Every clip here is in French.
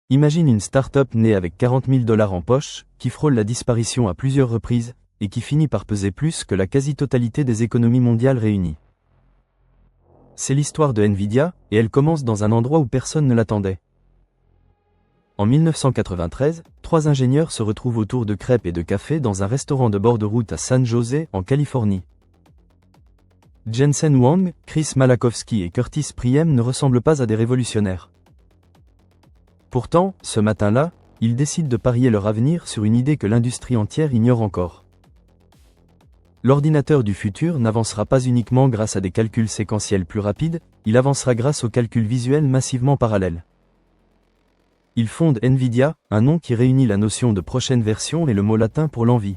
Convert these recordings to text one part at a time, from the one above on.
Imagine une start-up née avec 40 000 $ en poche, qui frôle la disparition à plusieurs reprises, et qui finit par peser plus que la quasi-totalité des économies mondiales réunies. C'est l'histoire de Nvidia, et elle commence dans un endroit où personne ne l'attendait. En 1993, 3 ingénieurs se retrouvent autour de crêpes et de café dans un restaurant de bord de route à San José, en Californie. Jensen Huang, Chris Malachowski et Curtis Priem ne ressemblent pas à des révolutionnaires. Pourtant, ce matin-là, ils décident de parier leur avenir sur une idée que l'industrie entière ignore encore. L'ordinateur du futur n'avancera pas uniquement grâce à des calculs séquentiels plus rapides, il avancera grâce aux calculs visuels massivement parallèles. Ils fondent Nvidia, un nom qui réunit la notion de prochaine version et le mot latin pour l'envie.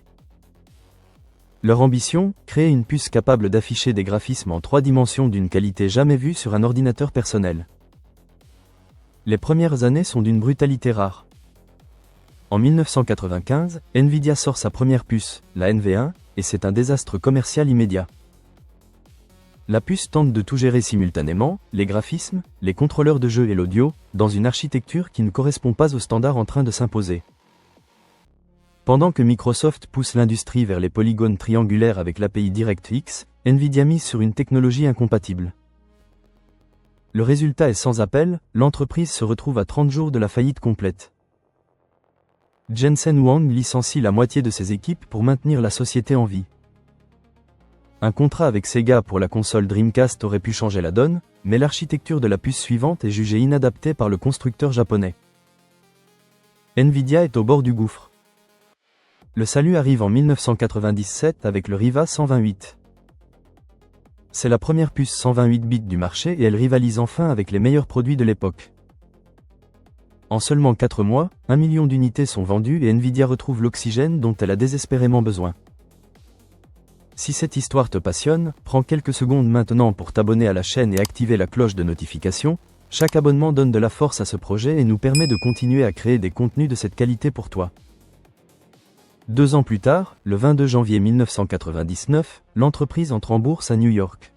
Leur ambition, créer une puce capable d'afficher des graphismes en 3 dimensions d'une qualité jamais vue sur un ordinateur personnel. Les premières années sont d'une brutalité rare. En 1995, Nvidia sort sa première puce, la NV1, et c'est un désastre commercial immédiat. La puce tente de tout gérer simultanément, les graphismes, les contrôleurs de jeu et l'audio, dans une architecture qui ne correspond pas aux standards en train de s'imposer. Pendant que Microsoft pousse l'industrie vers les polygones triangulaires avec l'API DirectX, Nvidia mise sur une technologie incompatible. Le résultat est sans appel, l'entreprise se retrouve à 30 jours de la faillite complète. Jensen Huang licencie la moitié de ses équipes pour maintenir la société en vie. Un contrat avec Sega pour la console Dreamcast aurait pu changer la donne, mais l'architecture de la puce suivante est jugée inadaptée par le constructeur japonais. Nvidia est au bord du gouffre. Le salut arrive en 1997 avec le Riva 128. C'est la première puce 128 bits du marché et elle rivalise enfin avec les meilleurs produits de l'époque. En seulement 4 mois, 1 million d'unités sont vendues et Nvidia retrouve l'oxygène dont elle a désespérément besoin. Si cette histoire te passionne, prends quelques secondes maintenant pour t'abonner à la chaîne et activer la cloche de notification. Chaque abonnement donne de la force à ce projet et nous permet de continuer à créer des contenus de cette qualité pour toi. 2 ans plus tard, le 22 janvier 1999, l'entreprise entre en bourse à New York.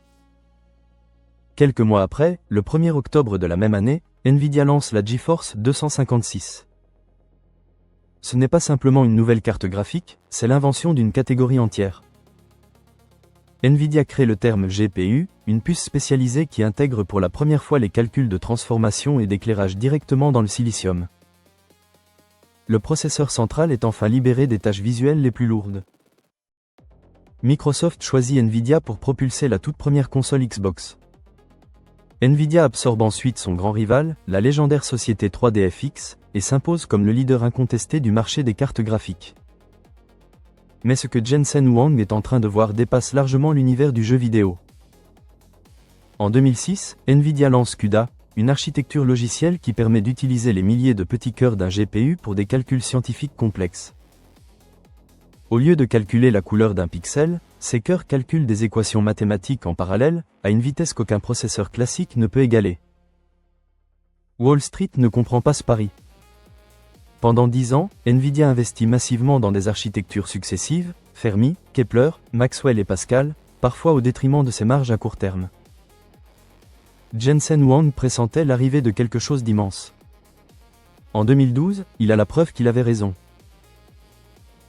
Quelques mois après, le 1er octobre de la même année, Nvidia lance la GeForce 256. Ce n'est pas simplement une nouvelle carte graphique, c'est l'invention d'une catégorie entière. Nvidia crée le terme GPU, une puce spécialisée qui intègre pour la première fois les calculs de transformation et d'éclairage directement dans le silicium. Le processeur central est enfin libéré des tâches visuelles les plus lourdes. Microsoft choisit Nvidia pour propulser la toute première console Xbox. Nvidia absorbe ensuite son grand rival, la légendaire société 3DFX, et s'impose comme le leader incontesté du marché des cartes graphiques. Mais ce que Jensen Huang est en train de voir dépasse largement l'univers du jeu vidéo. En 2006, Nvidia lance CUDA, une architecture logicielle qui permet d'utiliser les milliers de petits cœurs d'un GPU pour des calculs scientifiques complexes. Au lieu de calculer la couleur d'un pixel, ces cœurs calculent des équations mathématiques en parallèle, à une vitesse qu'aucun processeur classique ne peut égaler. Wall Street ne comprend pas ce pari. Pendant 10 ans, Nvidia investit massivement dans des architectures successives, Fermi, Kepler, Maxwell et Pascal, parfois au détriment de ses marges à court terme. Jensen Huang pressentait l'arrivée de quelque chose d'immense. En 2012, il a la preuve qu'il avait raison.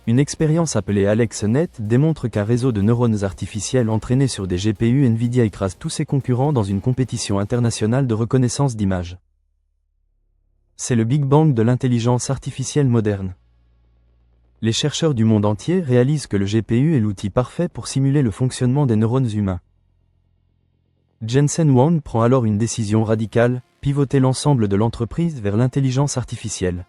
Une expérience appelée AlexNet démontre qu'un réseau de neurones artificiels entraînés sur des GPU Nvidia écrase tous ses concurrents dans une compétition internationale de reconnaissance d'images. C'est le Big Bang de l'intelligence artificielle moderne. Les chercheurs du monde entier réalisent que le GPU est l'outil parfait pour simuler le fonctionnement des neurones humains. Jensen Huang prend alors une décision radicale, pivoter l'ensemble de l'entreprise vers l'intelligence artificielle.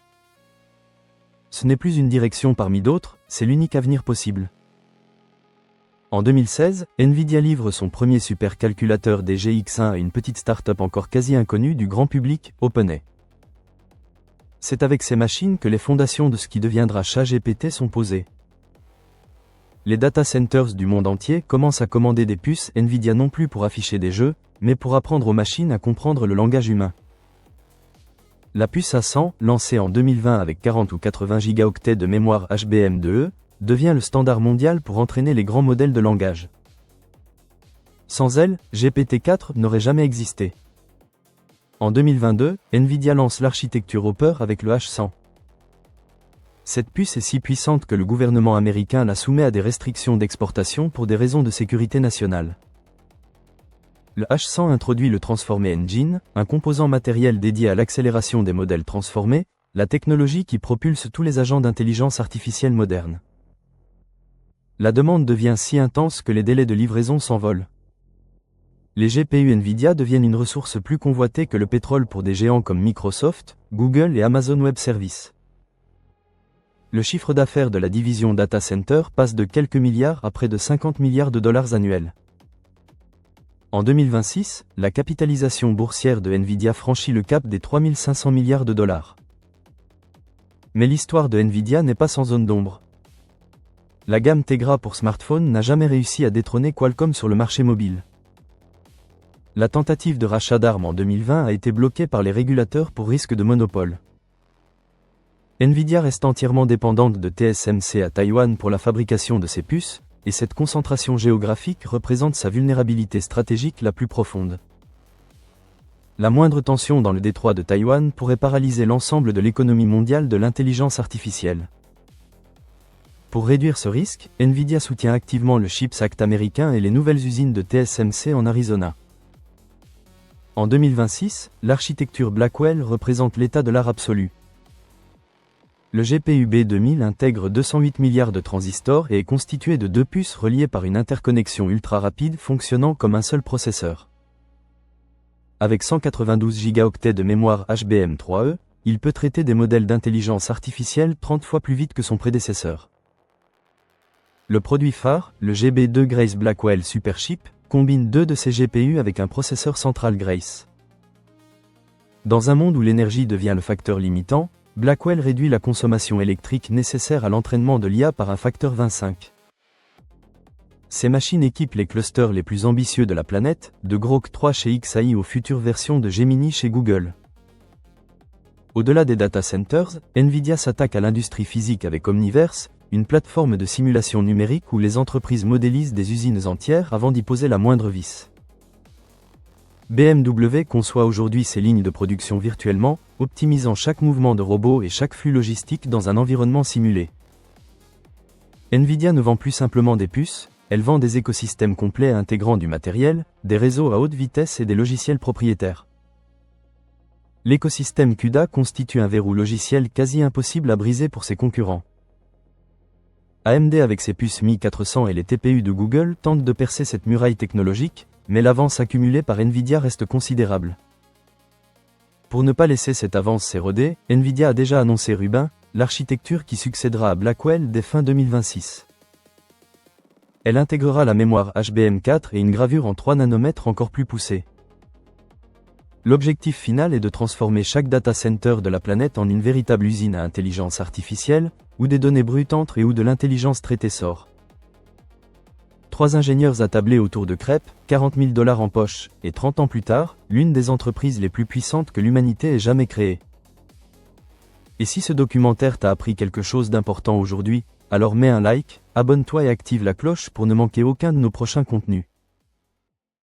Ce n'est plus une direction parmi d'autres, c'est l'unique avenir possible. En 2016, Nvidia livre son premier supercalculateur DGX1 à une petite start-up encore quasi inconnue du grand public, OpenAI. C'est avec ces machines que les fondations de ce qui deviendra ChatGPT sont posées. Les data centers du monde entier commencent à commander des puces Nvidia non plus pour afficher des jeux, mais pour apprendre aux machines à comprendre le langage humain. La puce A100, lancée en 2020 avec 40 ou 80 gigaoctets de mémoire HBM2E, devient le standard mondial pour entraîner les grands modèles de langage. Sans elle, GPT-4 n'aurait jamais existé. En 2022, Nvidia lance l'architecture Hopper avec le H100. Cette puce est si puissante que le gouvernement américain la soumet à des restrictions d'exportation pour des raisons de sécurité nationale. Le H100 introduit le Transformer Engine, un composant matériel dédié à l'accélération des modèles transformés, la technologie qui propulse tous les agents d'intelligence artificielle modernes. La demande devient si intense que les délais de livraison s'envolent. Les GPU Nvidia deviennent une ressource plus convoitée que le pétrole pour des géants comme Microsoft, Google et Amazon Web Services. Le chiffre d'affaires de la division Data Center passe de quelques milliards à près de 50 milliards de dollars annuels. En 2026, la capitalisation boursière de Nvidia franchit le cap des 3500 milliards de dollars. Mais l'histoire de Nvidia n'est pas sans zone d'ombre. La gamme Tegra pour smartphone n'a jamais réussi à détrôner Qualcomm sur le marché mobile. La tentative de rachat d'ARM en 2020 a été bloquée par les régulateurs pour risque de monopole. Nvidia reste entièrement dépendante de TSMC à Taïwan pour la fabrication de ses puces, et cette concentration géographique représente sa vulnérabilité stratégique la plus profonde. La moindre tension dans le détroit de Taïwan pourrait paralyser l'ensemble de l'économie mondiale de l'intelligence artificielle. Pour réduire ce risque, Nvidia soutient activement le CHIPS Act américain et les nouvelles usines de TSMC en Arizona. En 2026, l'architecture Blackwell représente l'état de l'art absolu. Le GPU B2000 intègre 208 milliards de transistors et est constitué de deux puces reliées par une interconnexion ultra rapide fonctionnant comme un seul processeur. Avec 192 Go de mémoire HBM3E, il peut traiter des modèles d'intelligence artificielle 30 fois plus vite que son prédécesseur. Le produit phare, le GB2 Grace Blackwell Superchip, combine deux de ces GPU avec un processeur central Grace. Dans un monde où l'énergie devient le facteur limitant, Blackwell réduit la consommation électrique nécessaire à l'entraînement de l'IA par un facteur 25. Ces machines équipent les clusters les plus ambitieux de la planète, de Grok 3 chez XAI aux futures versions de Gemini chez Google. Au-delà des data centers, Nvidia s'attaque à l'industrie physique avec Omniverse, une plateforme de simulation numérique où les entreprises modélisent des usines entières avant d'y poser la moindre vis. BMW conçoit aujourd'hui ses lignes de production virtuellement, optimisant chaque mouvement de robot et chaque flux logistique dans un environnement simulé. Nvidia ne vend plus simplement des puces, elle vend des écosystèmes complets intégrant du matériel, des réseaux à haute vitesse et des logiciels propriétaires. L'écosystème CUDA constitue un verrou logiciel quasi impossible à briser pour ses concurrents. AMD avec ses puces Mi400 et les TPU de Google tentent de percer cette muraille technologique, mais l'avance accumulée par Nvidia reste considérable. Pour ne pas laisser cette avance s'éroder, Nvidia a déjà annoncé Rubin, l'architecture qui succédera à Blackwell dès fin 2026. Elle intégrera la mémoire HBM4 et une gravure en 3 nanomètres encore plus poussée. L'objectif final est de transformer chaque data center de la planète en une véritable usine à intelligence artificielle, où des données brutes entrent et où de l'intelligence traitée sort. 3 ingénieurs attablés autour de crêpes, 40 000 $ en poche, et 30 ans plus tard, l'une des entreprises les plus puissantes que l'humanité ait jamais créées. Et si ce documentaire t'a appris quelque chose d'important aujourd'hui, alors mets un like, abonne-toi et active la cloche pour ne manquer aucun de nos prochains contenus.